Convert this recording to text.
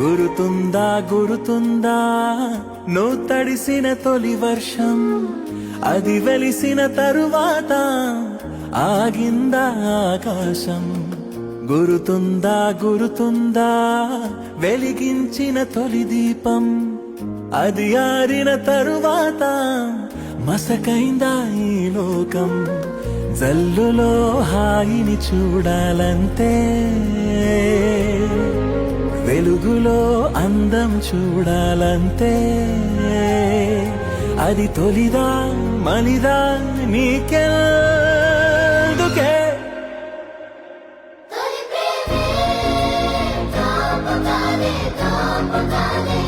గురుతుందా గురుతుందా నువ్వు తడిసిన తొలి వర్షం, అది వెలిసిన తరువాత ఆగిందా ఆకాశం. గురుతుందా గురుతుందా వెలిగించిన తొలి దీపం, అది ఆరిన తరువాత మసకైందా ఈ లోకం. జల్లులో హాయిని చూడాలంతే, వెలుగులో అందం చూడాలంతే. అది తొలిదా మలిదా నీకెందుకే? తొలి ప్రేమే తాపకాలే